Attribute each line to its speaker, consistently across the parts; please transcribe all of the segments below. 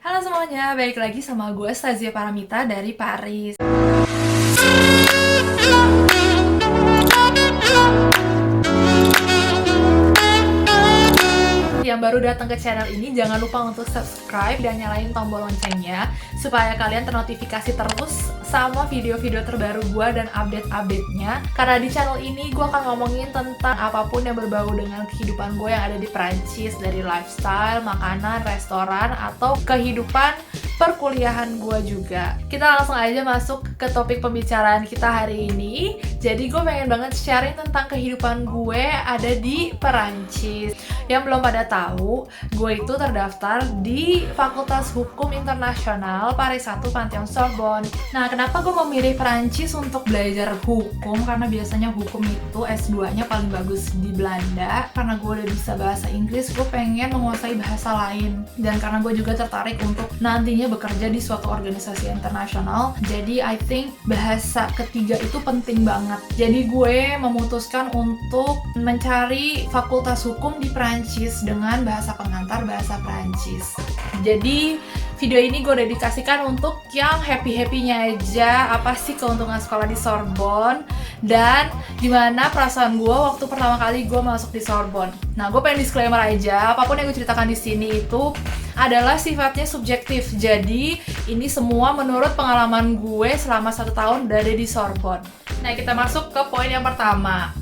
Speaker 1: Halo semuanya, balik lagi sama gue Stazia Paramita dari Paris. Yang baru datang ke channel ini, jangan lupa untuk subscribe dan nyalain tombol loncengnya supaya kalian ternotifikasi terus sama video-video terbaru gue dan update-update-nya. Karena di channel ini gue akan ngomongin tentang apapun yang berbau dengan kehidupan gue yang ada di Prancis, dari lifestyle, makanan, restoran, atau kehidupan perkuliahan gue juga. Kita langsung aja masuk ke topik pembicaraan kita hari ini. Jadi gue pengen banget sharing tentang kehidupan gue ada di Perancis. Yang belum pada tahu, gue itu terdaftar di Fakultas Hukum Internasional Paris 1 Panthéon Sorbonne. Nah, kenapa gue memilih Perancis untuk belajar hukum? Karena biasanya hukum itu S2-nya paling bagus di Belanda. Karena gue udah bisa bahasa Inggris, gue pengen menguasai bahasa lain. Dan karena gue juga tertarik untuk nantinya bekerja di suatu organisasi internasional. Jadi, I think bahasa ketiga itu penting banget. Jadi, gue memutuskan untuk mencari fakultas hukum di Perancis dengan bahasa pengantar bahasa Perancis. Jadi video ini gue dedikasikan untuk yang happy-happynya aja, apa sih keuntungan sekolah di Sorbonne dan gimana perasaan gue waktu pertama kali gue masuk di Sorbonne. Nah, gue pengen disclaimer aja, apapun yang gue ceritakan di sini itu adalah sifatnya subjektif. Jadi ini semua menurut pengalaman gue selama 1 tahun berada di Sorbonne. Nah, kita masuk ke poin yang pertama.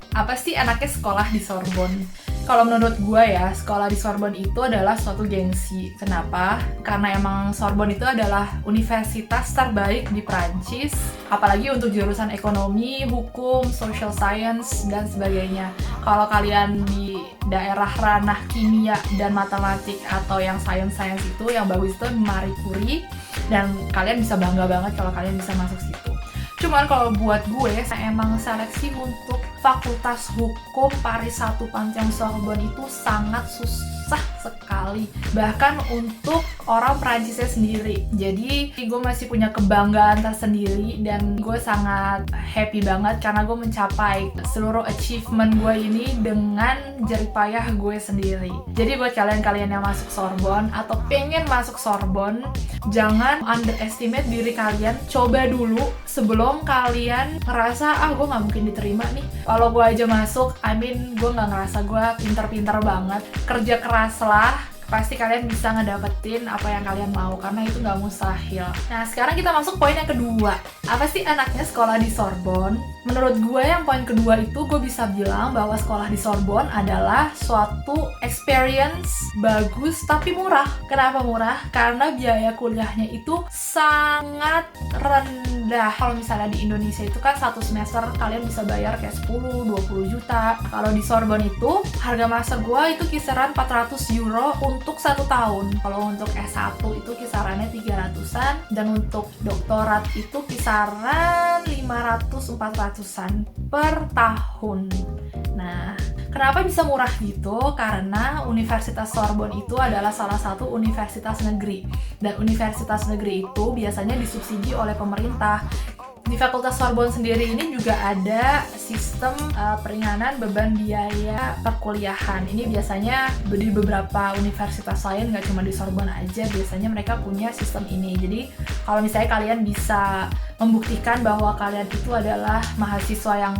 Speaker 1: Apa sih enaknya sekolah di Sorbonne? Kalau menurut gue ya, sekolah di Sorbonne itu adalah suatu gengsi. Kenapa? Karena emang Sorbonne itu adalah universitas terbaik di Prancis, apalagi untuk jurusan ekonomi, hukum, social science, dan sebagainya. Kalau kalian di daerah ranah kimia dan matematik atau yang science itu, yang bagus itu Marie Curie, dan kalian bisa bangga banget kalau kalian bisa masuk situ. Cuman kalau buat gue, saya emang seleksi untuk Fakultas Hukum Paris 1 Panthéon Sorbonne itu sangat susah sekali. Bahkan untuk orang Prancisnya sendiri. Jadi gue masih punya kebanggaan tersendiri dan gue sangat happy banget karena gue mencapai seluruh achievement gue ini dengan jeripayah gue sendiri. Jadi buat kalian-kalian yang masuk Sorbonne atau pengen masuk Sorbonne, jangan underestimate diri kalian. Coba dulu sebelum kalian ngerasa, gue gak mungkin diterima nih. Kalau gue aja masuk, gue gak ngerasa gue pinter-pinter banget. Kerja keras lah, pasti kalian bisa ngedapetin apa yang kalian mau, karena itu gak mustahil. Nah, sekarang kita masuk poin yang kedua. Apa sih enaknya sekolah di Sorbonne? Menurut gue yang poin kedua itu gue bisa bilang bahwa sekolah di Sorbonne adalah suatu experience bagus tapi murah. Kenapa murah? Karena biaya kuliahnya itu sangat rendah. Kalau misalnya di Indonesia itu kan 1 semester kalian bisa bayar kayak 10-20 juta. Kalau di Sorbonne itu harga master gue itu kisaran 400 euro untuk 1 tahun. Kalau untuk S1 itu kisarannya 300-an, dan untuk doktorat itu kisaran 500-400-an per tahun. Nah, kenapa bisa murah gitu? Karena Universitas Sorbonne itu adalah salah satu universitas negeri. Dan universitas negeri itu biasanya disubsidi oleh pemerintah. Di Fakultas Sorbonne sendiri ini juga ada sistem peringanan beban biaya perkuliahan. Ini biasanya di beberapa universitas lain, nggak cuma di Sorbonne aja, biasanya mereka punya sistem ini. Jadi kalau misalnya kalian bisa membuktikan bahwa kalian itu adalah mahasiswa yang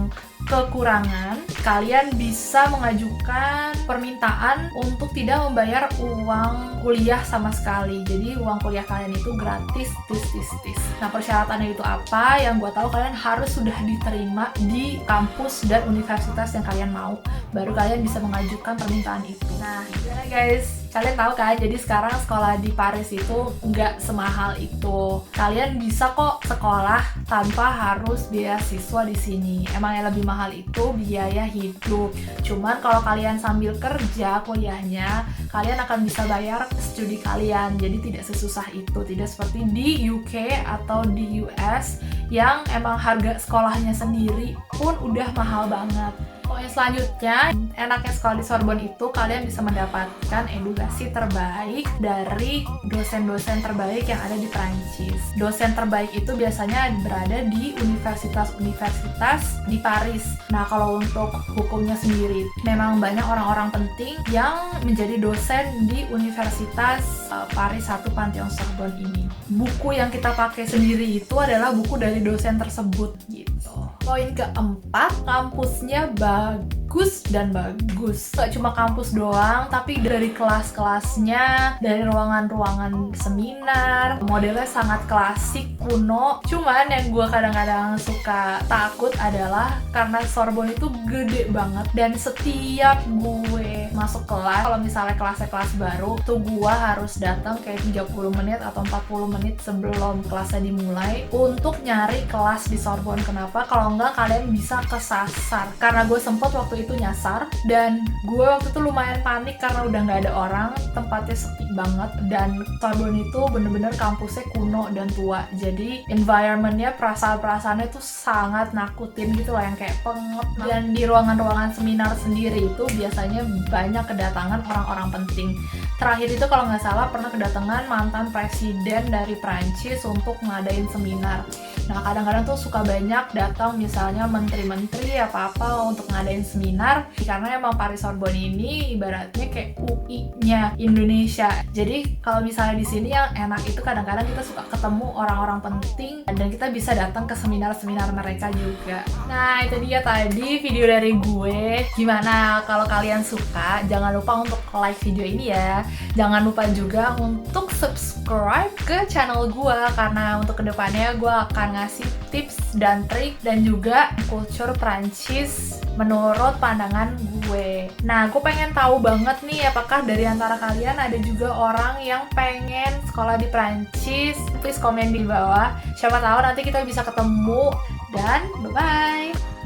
Speaker 1: kekurangan, kalian bisa mengajukan permintaan untuk tidak membayar uang kuliah sama sekali. Jadi uang kuliah kalian itu gratis, tis. Nah, persyaratannya itu apa? Yang gue tahu, kalian harus sudah diterima di kampus dan universitas yang kalian mau, baru kalian bisa mengajukan permintaan itu. Nah, gimana guys? Kalian tahu kan, jadi sekarang sekolah di Paris itu nggak semahal itu. Kalian bisa kok sekolah tanpa harus beasiswa di sini. Emang yang lebih mahal itu biaya hidup. Cuman kalau kalian sambil kerja kuliahnya, kalian akan bisa bayar studi kalian. Jadi tidak sesusah itu. Tidak seperti di UK atau di US yang emang harga sekolahnya sendiri pun udah mahal banget. Pokoknya selanjutnya, enaknya sekolah di Sorbonne itu kalian bisa mendapatkan edukasi terbaik dari dosen-dosen terbaik yang ada di Prancis. Dosen terbaik itu biasanya berada di universitas-universitas di Paris. Nah, kalau untuk hukumnya sendiri, memang banyak orang-orang penting yang menjadi dosen di Universitas Paris 1 Panthéon-Sorbonne ini. Buku yang kita pakai sendiri itu adalah buku dari dosen tersebut gitu. Poin keempat, kampusnya bagus dan bagus. Gak cuma kampus doang, tapi dari kelas-kelasnya, dari ruangan-ruangan seminar, modelnya sangat klasik, kuno. Cuman yang gue kadang-kadang suka takut adalah karena Sorbonne itu gede banget, dan setiap gue masuk kelas, kalau misalnya kelasnya kelas baru, tuh gue harus datang kayak 30 menit atau 40 menit sebelum kelasnya dimulai untuk nyari kelas di Sorbonne. Kenapa? Kalau enggak kalian bisa kesasar. Karena gue sempet waktu itu nyasar, dan gue waktu itu lumayan panik karena udah nggak ada orang, tempatnya sepi banget, dan Sorbonne itu bener-bener kampusnya kuno dan tua. Jadi environmentnya, perasaan-perasaannya tuh sangat nakutin gitu loh, yang kayak pengep. Dan di ruangan-ruangan seminar sendiri itu biasanya banyak kedatangan orang-orang penting. Terakhir itu kalau nggak salah pernah kedatangan mantan presiden dari Prancis untuk ngadain seminar. Nah, kadang-kadang tuh suka banyak datang misalnya menteri-menteri apa-apa untuk ngadain seminar, karena emang Paris Sorbonne ini ibaratnya kayak UI-nya Indonesia. Jadi kalau misalnya di sini yang enak itu kadang-kadang kita suka ketemu orang-orang penting, dan kita bisa datang ke seminar-seminar mereka juga. Nah, itu dia tadi video dari gue. Gimana kalau kalian suka? Jangan lupa untuk like video ini ya. Jangan lupa juga untuk subscribe ke channel gue, karena untuk kedepannya gue akan ngasih tips dan trik dan juga culture Prancis menurut pandangan gue. Nah, gue pengen tahu banget nih, apakah dari antara kalian ada juga orang yang pengen sekolah di Prancis? Please komen di bawah. Siapa tahu nanti kita bisa ketemu, dan bye-bye!